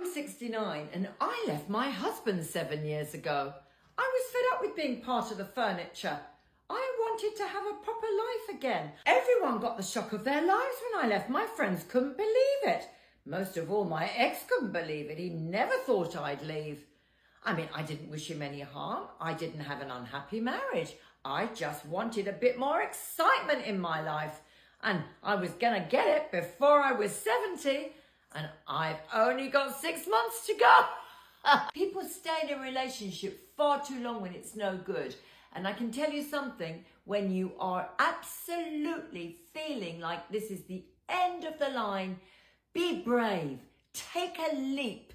I'm 69 and I left my husband 7 years ago. I was fed up with being part of the furniture. I wanted to have a proper life again. Everyone got the shock of their lives when I left. My friends couldn't believe it. Most of all, my ex couldn't believe it. He never thought I'd leave. I mean, I didn't wish him any harm. I didn't have an unhappy marriage. I just wanted a bit more excitement in my life. And I was going to get it before I was 70. And I've only got 6 months to go. People stay in a relationship far too long when it's no good. And I can tell you something, when you are absolutely feeling like this is the end of the line, be brave, take a leap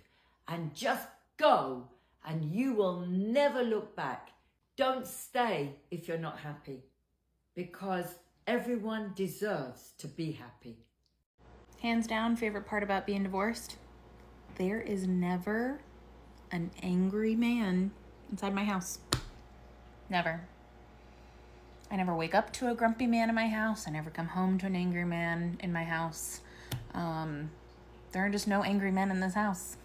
and just go, and you will never look back. Don't stay if you're not happy, because everyone deserves to be happy. Hands down, favorite part about being divorced? There is never an angry man inside my house. Never. I never wake up to a grumpy man in my house. I never come home to an angry man in my house. There are just no angry men in this house.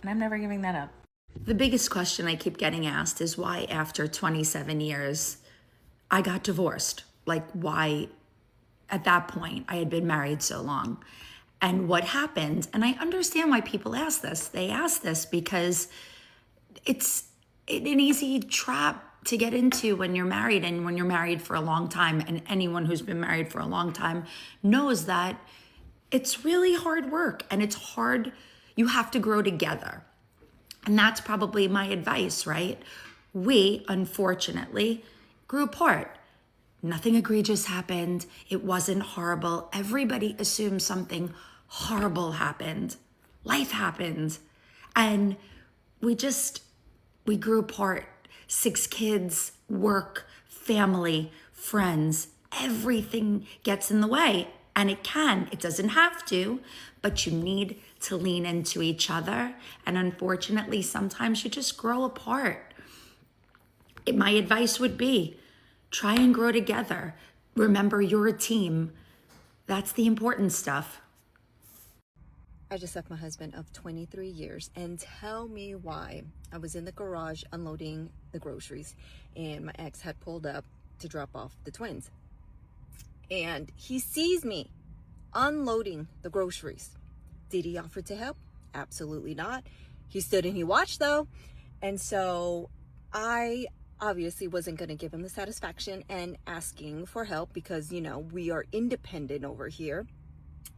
And I'm never giving that up. The biggest question I keep getting asked is why after 27 years I got divorced. Like, why at that point I had been married so long and what happened. And I understand why people ask this. They ask this because it's an easy trap to get into when you're married, and when you're married for a long time. And anyone who's been married for a long time knows that it's really hard work and it's hard. You have to grow together. And that's probably my advice, right? We, unfortunately, grew apart. Nothing egregious happened. It wasn't horrible. Everybody assumes something horrible happened. Life happened. And we grew apart. 6 kids, work, family, friends, everything gets in the way. And it doesn't have to, but you need to lean into each other. And unfortunately, sometimes you just grow apart. My advice would be, try and grow together. Remember, you're a team. That's the important stuff. I just left my husband of 23 years, and tell me why. I was in the garage unloading the groceries, and my ex had pulled up to drop off the twins. And he sees me unloading the groceries. Did he offer to help? Absolutely not. He stood and he watched though. And so I obviously wasn't going to give him the satisfaction and asking for help, because, you know, we are independent over here.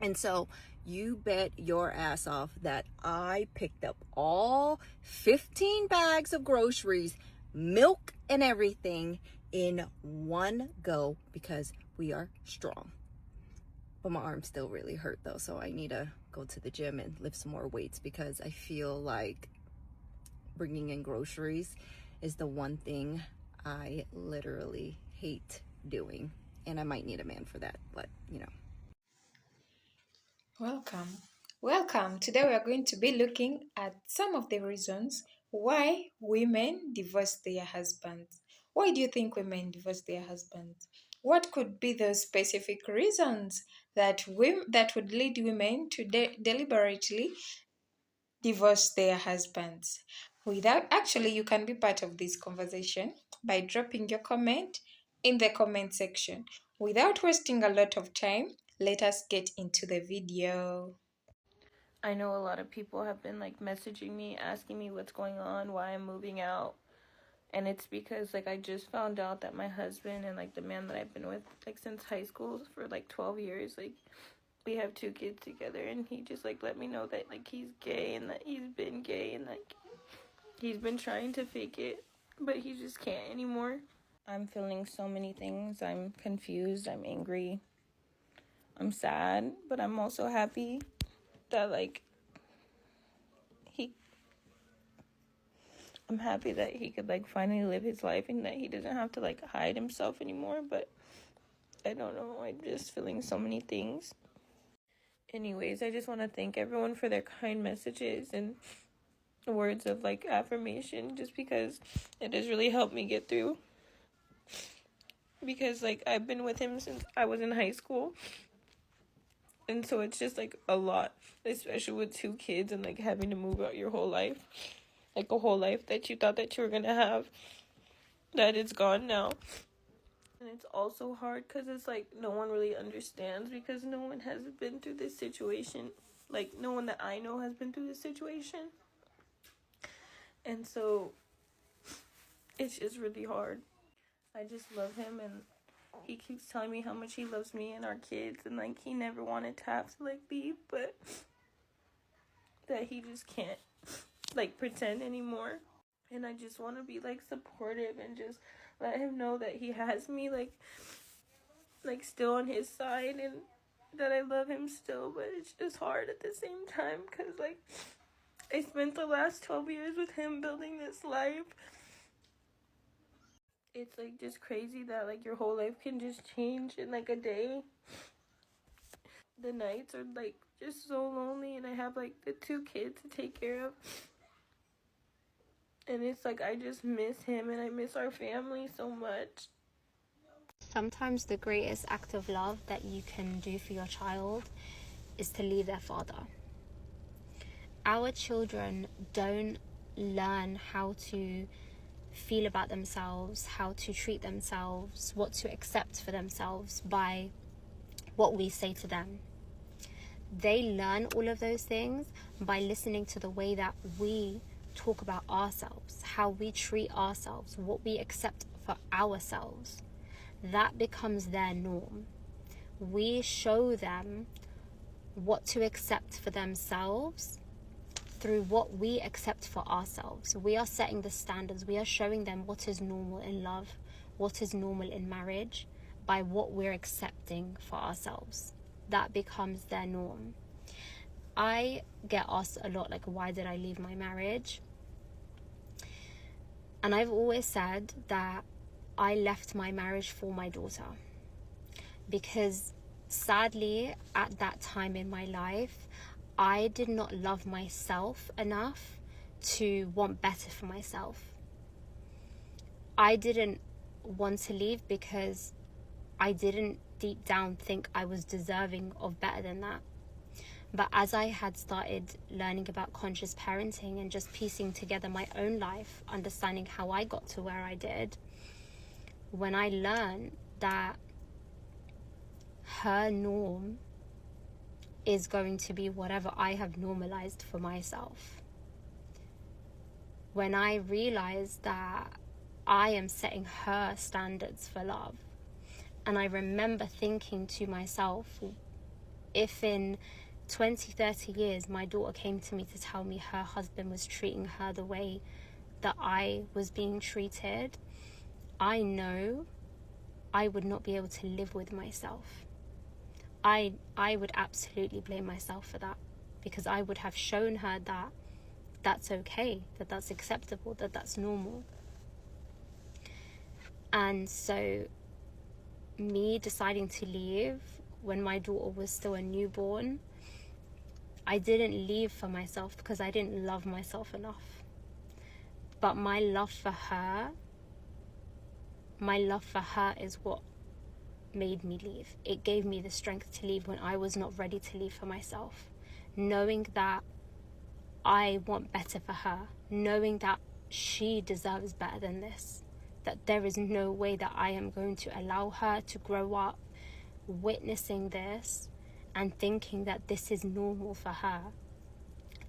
And so you bet your ass off that I picked up all 15 bags of groceries, milk and everything in one go, because we are strong. But my arm still really hurt though, so I need to go to the gym and lift some more weights, because I feel like bringing in groceries is the one thing I literally hate doing. And I might need a man for that, but you know. Welcome. Today we are going to be looking at some of the reasons why women divorce their husbands. Why do you think women divorce their husbands? What could be the specific reasons that would lead women to deliberately divorce their husbands? You can be part of this conversation by dropping your comment in the comment section. Without wasting a lot of time, let us get into the video. I know a lot of people have been like messaging me, asking me what's going on, why I'm moving out. And it's because like I just found out that my husband and like the man that I've been with like since high school for like 12 years, like we have 2 kids together, and he just like let me know that like he's gay and that he's been gay and like he's been trying to fake it, but he just can't anymore. I'm feeling so many things. I'm confused, I'm angry, I'm sad, but I'm also happy that I'm happy that he could like finally live his life and that he doesn't have to like hide himself anymore. But I don't know, I'm just feeling so many things. Anyways, I just want to thank everyone for their kind messages and words of like affirmation, just because it has really helped me get through. Because like I've been with him since I was in high school, And so it's just like a lot, especially with 2 kids and like having to move out your whole life, like a whole life that you thought that you were gonna have, that it's gone now. And it's also hard because it's like no one really understands, because no one has been through this situation. Like, no one that I know has been through this situation. And so it's just really hard. I just love him, and he keeps telling me how much he loves me and our kids, and like he never wanted to have to like leave, but that he just can't like pretend anymore. And I just want to be like supportive and just let him know that he has me like still on his side, and that I love him still. But it's just hard at the same time, because like I spent the last 12 years with him building this life. It's like just crazy that like your whole life can just change in like a day. The nights are like just so lonely, and I have like the 2 kids to take care of. And it's like I just miss him, and I miss our family so much. Sometimes the greatest act of love that you can do for your child is to leave their father. Our children don't learn how to feel about themselves, how to treat themselves, what to accept for themselves by what we say to them. They learn all of those things by listening to the way that we talk about ourselves, how we treat ourselves, what we accept for ourselves. That becomes their norm. We show them what to accept for themselves through what we accept for ourselves. We are setting the standards. We are showing them what is normal in love, what is normal in marriage, by what we're accepting for ourselves. That becomes their norm. I get asked a lot, like, why did I leave my marriage? And I've always said that I left my marriage for my daughter, because sadly at that time in my life I did not love myself enough to want better for myself. I didn't want to leave because I didn't deep down think I was deserving of better than that. But as I had started learning about conscious parenting and just piecing together my own life, understanding how I got to where I did, when I learned that her norm is going to be whatever I have normalized for myself, when I realized that I am setting her standards for love, and I remember thinking to myself, if in 20, 30 years my daughter came to me to tell me her husband was treating her the way that I was being treated, I know I would not be able to live with myself. I would absolutely blame myself for that, because I would have shown her that that's okay, that that's acceptable, that that's normal. And so me deciding to leave when my daughter was still a newborn, I didn't leave for myself because I didn't love myself enough. But my love for her is what made me leave. It gave me the strength to leave when I was not ready to leave for myself. Knowing that I want better for her, knowing that she deserves better than this, that there is no way that I am going to allow her to grow up witnessing this and thinking that this is normal for her,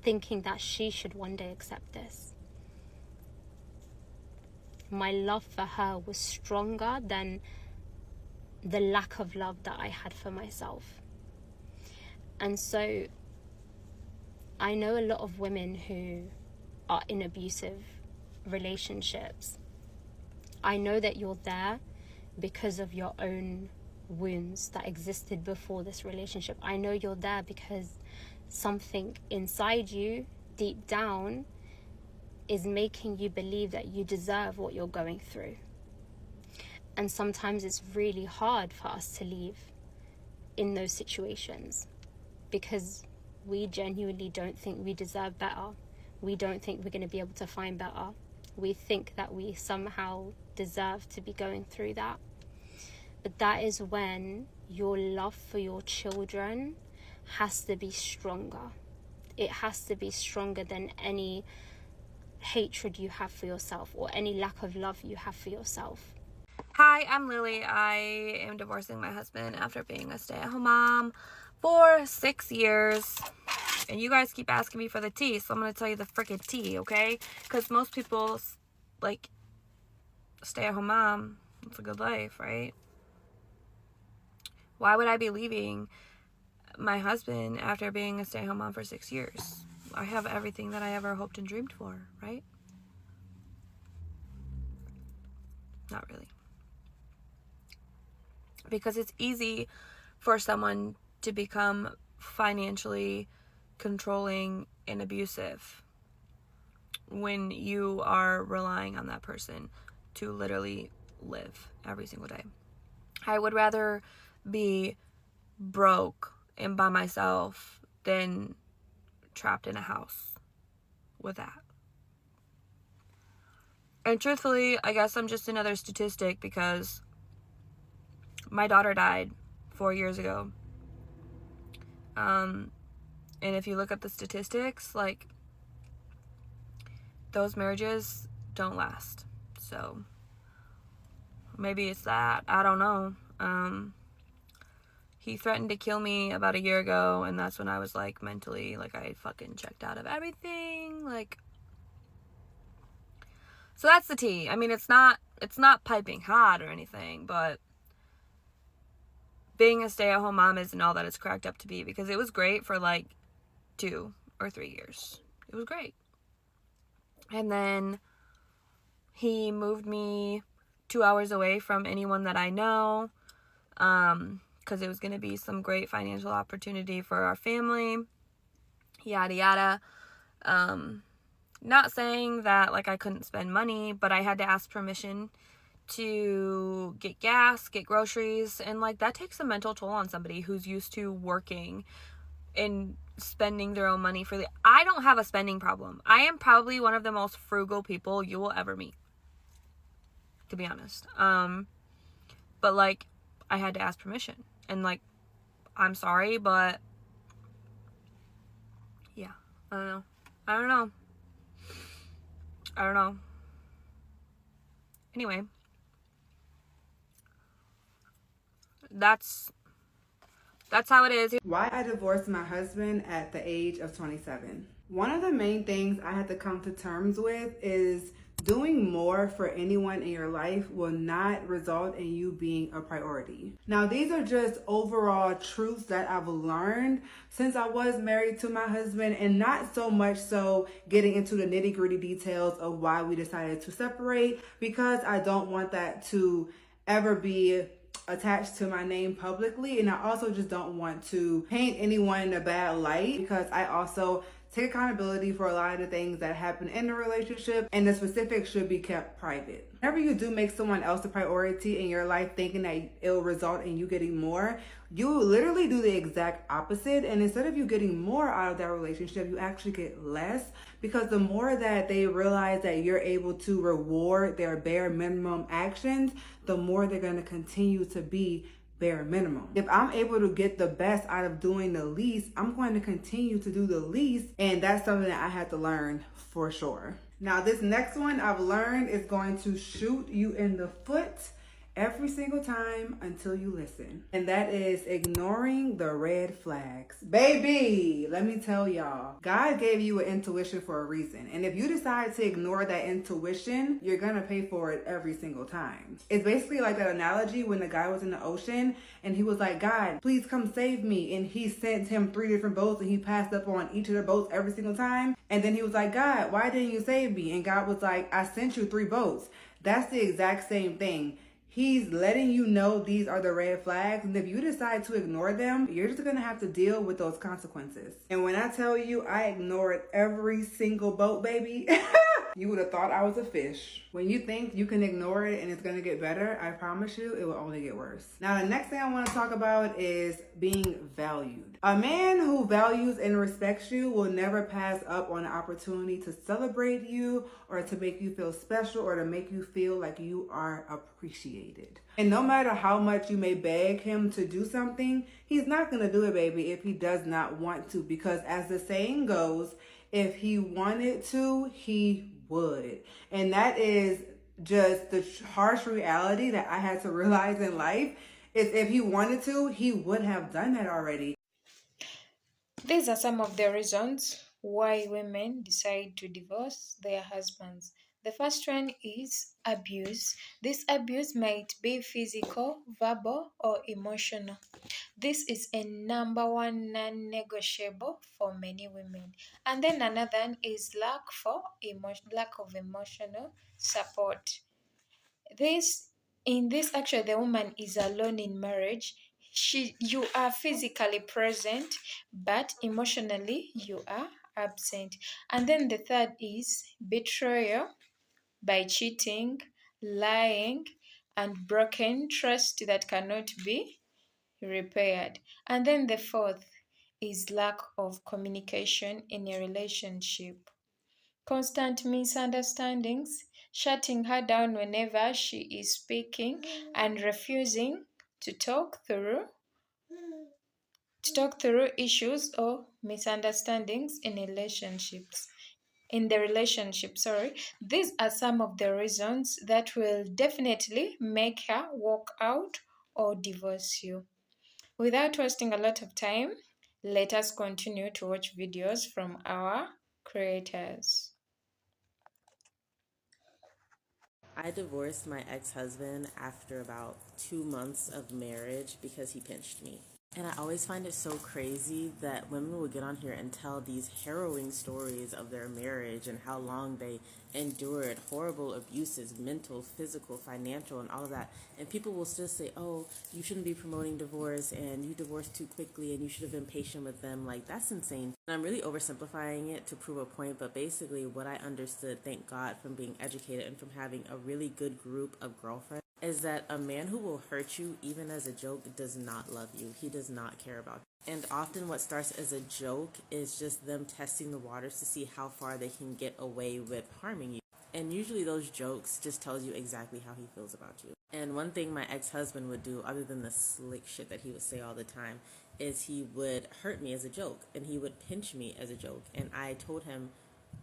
thinking that she should one day accept this. My love for her was stronger than the lack of love that I had for myself. And so I know a lot of women who are in abusive relationships. I know that you're there because of your own wounds that existed before this relationship. I know you're there because something inside you, deep down, is making you believe that you deserve what you're going through. And sometimes it's really hard for us to leave in those situations because we genuinely don't think we deserve better. We don't think we're going to be able to find better. We think that we somehow deserve to be going through that. But that is when your love for your children has to be stronger. It has to be stronger than any hatred you have for yourself or any lack of love you have for yourself. Hi, I'm Lily. I am divorcing my husband after being a stay-at-home mom for 6 years. And you guys keep asking me for the tea, so I'm going to tell you the freaking tea, okay? Because most people, like, stay-at-home mom, it's a good life, right? Why would I be leaving my husband after being a stay-at-home mom for 6 years? I have everything that I ever hoped and dreamed for, right? Not really. Because it's easy for someone to become financially controlling and abusive when you are relying on that person to literally live every single day. I would rather be broke and by myself than trapped in a house with that. And truthfully, I guess I'm just another statistic because my daughter died 4 years ago. And if you look at the statistics, like, those marriages don't last. So maybe it's that. I don't know. He threatened to kill me about a year ago, and that's when I was, like, mentally, like, I fucking checked out of everything. Like, so that's the tea. I mean, it's not piping hot or anything, but being a stay-at-home mom isn't all that it's cracked up to be, because it was great for like 2 or 3 years. It was great. And then he moved me 2 hours away from anyone that I know, because it was going to be some great financial opportunity for our family, yada yada. Not saying that like I couldn't spend money, but I had to ask permission to get gas, get groceries, and like that takes a mental toll on somebody who's used to working and spending their own money freely. I don't have a spending problem. I am probably one of the most frugal people you will ever meet, to be honest. But like I had to ask permission, and like I'm sorry, but yeah, I don't know. Anyway, that's how it is. Why I divorced my husband at the age of 27. One of the main things I had to come to terms with is doing more for anyone in your life will not result in you being a priority. Now, these are just overall truths that I've learned since I was married to my husband, and not so much so getting into the nitty-gritty details of why we decided to separate, because I don't want that to ever be attached to my name publicly, and I also just don't want to paint anyone in a bad light, because I also take accountability for a lot of the things that happen in the relationship, and the specifics should be kept private. Whenever you do make someone else a priority in your life thinking that it will result in you getting more, you literally do the exact opposite, and instead of you getting more out of that relationship, you actually get less, because the more that they realize that you're able to reward their bare minimum actions, the more they're going to continue to be bare minimum. If I'm able to get the best out of doing the least, I'm going to continue to do the least, and that's something that I had to learn for sure. Now, this next one I've learned is going to shoot you in the foot every single time until you listen, and that is ignoring the red flags. Baby, let me tell y'all, God gave you an intuition for a reason, and if you decide to ignore that intuition, you're gonna pay for it every single time. It's basically like that analogy when the guy was in the ocean and he was like, God, please come save me, and he sent him 3 different boats and he passed up on each of the boats every single time, and then he was like, God, why didn't you save me? And God was like, I sent you 3 boats. That's the exact same thing. He's letting you know these are the red flags, and if you decide to ignore them, you're just gonna have to deal with those consequences. And when I tell you I ignored every single boat, baby, You would have thought I was a fish. When you think you can ignore it and it's going to get better, I promise you it will only get worse. Now, the next thing I want to talk about is being valued. A man who values and respects you will never pass up on an opportunity to celebrate you or to make you feel special or to make you feel like you are appreciated. And no matter how much you may beg him to do something, he's not going to do it, baby, if he does not want to. Because as the saying goes, if he wanted to, he would. And that is just the harsh reality that I had to realize in life, is if he wanted to, he would have done that already. These are some of the reasons why women decide to divorce their husbands. The first one is abuse. This abuse might be physical, verbal, or emotional. This is a number one non-negotiable for many women. And then another one is lack of emotional support. In this actually, the woman is alone in marriage. You are physically present, but emotionally you are absent. And then the third is betrayal by cheating, lying, and broken trust that cannot be repaired. And then the fourth is lack of communication in a relationship. Constant misunderstandings, shutting her down whenever she is speaking, and refusing to talk through issues or misunderstandings in the relationship. These are some of the reasons that will definitely make her walk out or divorce you. Without wasting a lot of time, let us continue to watch videos from our creators. I divorced my ex-husband after about 2 months of marriage because he pinched me. And I always find it so crazy that women will get on here and tell these harrowing stories of their marriage and how long they endured horrible abuses, mental, physical, financial, and all of that. And people will still say, oh, you shouldn't be promoting divorce and you divorced too quickly and you should have been patient with them. Like, that's insane. And I'm really oversimplifying it to prove a point, but basically what I understood, thank God, from being educated and from having a really good group of girlfriends, is that a man who will hurt you, even as a joke, does not love you. He does not care about you. And often what starts as a joke is just them testing the waters to see how far they can get away with harming you. And usually those jokes just tells you exactly how he feels about you. And one thing my ex-husband would do, other than the slick shit that he would say all the time, is he would hurt me as a joke. And he would pinch me as a joke. And I told him,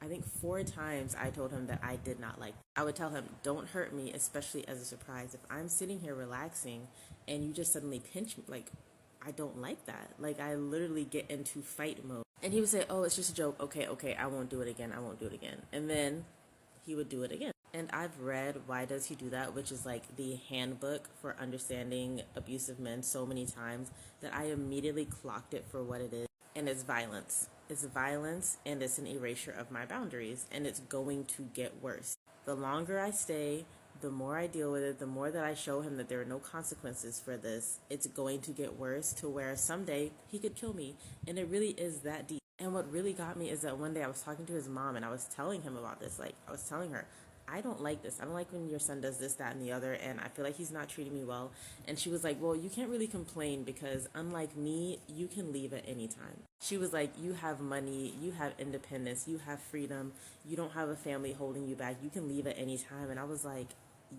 I think 4 times I told him that I did not like it. I would tell him, don't hurt me, especially as a surprise. If I'm sitting here relaxing and you just suddenly pinch me, like, I don't like that. Like, I literally get into fight mode. And he would say, oh, it's just a joke. Okay, I won't do it again. And then he would do it again. And I've read Why Does He Do That, which is like the handbook for understanding abusive men, so many times that I immediately clocked it for what it is. And it's violence. It's violence, and it's an erasure of my boundaries, and it's going to get worse. The longer I stay, the more I deal with it, the more that I show him that there are no consequences for this, it's going to get worse to where someday he could kill me. And it really is that deep. And what really got me is that one day I was talking to his mom, and I was telling him about this. Like, I was telling her, I don't like this. I don't like when your son does this, that, and the other, and I feel like he's not treating me well. And she was like, well, you can't really complain because unlike me, you can leave at any time. She was like, you have money, you have independence, you have freedom, you don't have a family holding you back, you can leave at any time. And I was like,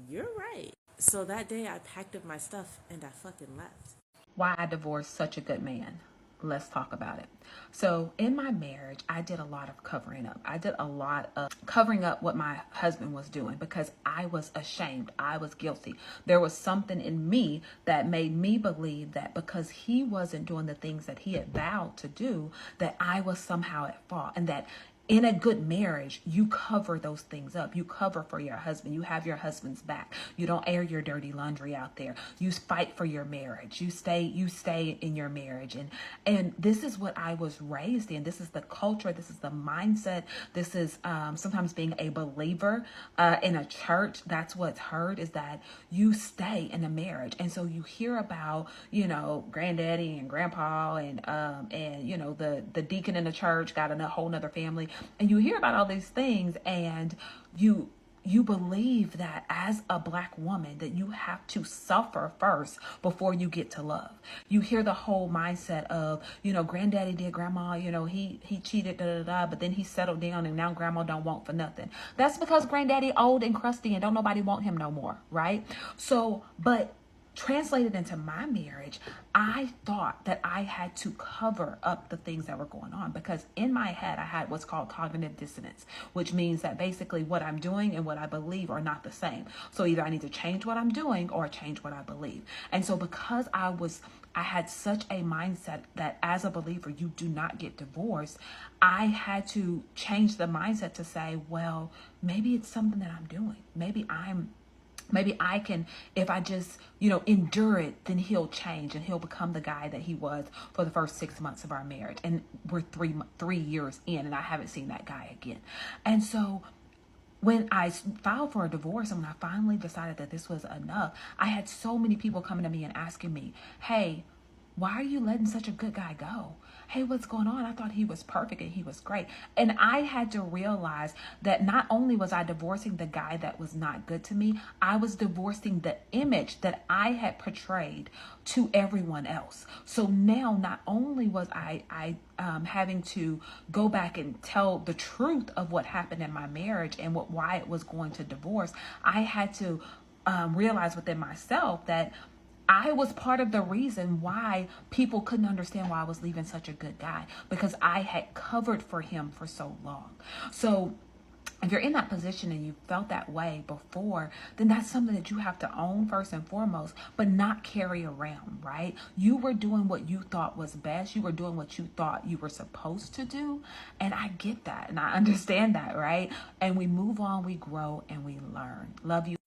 you're right. So that day I packed up my stuff and I fucking left. Why I divorced such a good man. Let's talk about it. So in my marriage, I did a lot of covering up. I did a lot of covering up what my husband was doing because I was ashamed. I was guilty. There was something in me that made me believe that because he wasn't doing the things that he had vowed to do, that I was somehow at fault, and that in a good marriage, you cover those things up. You cover for your husband. You have your husband's back. You don't air your dirty laundry out there. You fight for your marriage. You stay in your marriage. And this is what I was raised in. This is the culture. This is the mindset. This is sometimes being a believer in a church. That's what's heard, is that you stay in a marriage. And so you hear about, granddaddy and grandpa and the deacon in the church got a whole nother family. And you hear about all these things, and you believe that as a Black woman that you have to suffer first before you get to love. You hear the whole mindset of, granddaddy did grandma, he cheated, but then he settled down and now grandma don't want for nothing. That's because granddaddy old and crusty and don't nobody want him no more, right? So, but translated into my marriage, I thought that I had to cover up the things that were going on, because in my head I had what's called cognitive dissonance, which means that basically what I'm doing and what I believe are not the same. So either I need to change what I'm doing or change what I believe. And so because I had such a mindset that as a believer you do not get divorced, I had to change the mindset to say, well, maybe it's something that I'm doing. Maybe I can, if I just, endure it, then he'll change and he'll become the guy that he was for the first 6 months of our marriage. And we're 3 years in and I haven't seen that guy again. And so when I filed for a divorce and when I finally decided that this was enough, I had so many people coming to me and asking me, hey, why are you letting such a good guy go? Hey, what's going on? I thought he was perfect and he was great. And I had to realize that not only was I divorcing the guy that was not good to me, I was divorcing the image that I had portrayed to everyone else. So now not only was I having to go back and tell the truth of what happened in my marriage and why it was going to divorce, I had to realize within myself that I was part of the reason why people couldn't understand why I was leaving such a good guy, because I had covered for him for so long. So if you're in that position and you felt that way before, then that's something that you have to own first and foremost, but not carry around, right? You were doing what you thought was best. You were doing what you thought you were supposed to do. And I get that and I understand that, right? And we move on, we grow, and we learn. Love you.